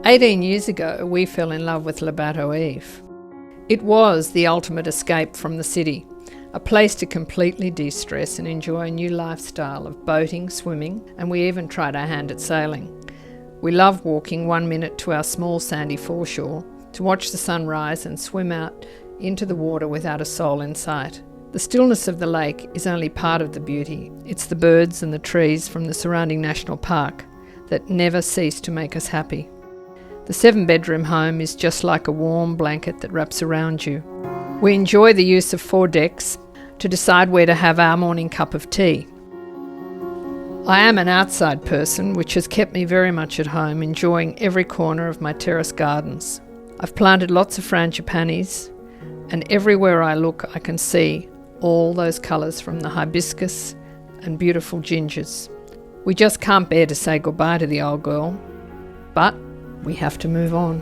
18 years ago, we fell in love with Bateau I'vre. It was the ultimate escape from the city, a place to completely de-stress and enjoy a new lifestyle of boating, swimming, and we even tried our hand at sailing. We love walking 1 minute to our small sandy foreshore to watch the sun rise and swim out into the water without a soul in sight. The stillness of the lake is only part of the beauty. It's the birds and the trees from the surrounding national park that never cease to make us happy. The 7-bedroom home is just like a warm blanket that wraps around you. We enjoy the use of 4 decks to decide where to have our morning cup of tea. I am an outside person, which has kept me very much at home, enjoying every corner of my terrace gardens. I've planted lots of frangipanis, and everywhere I look I can see all those colours from the hibiscus and beautiful gingers. We just can't bear to say goodbye to the old girl, but we have to move on.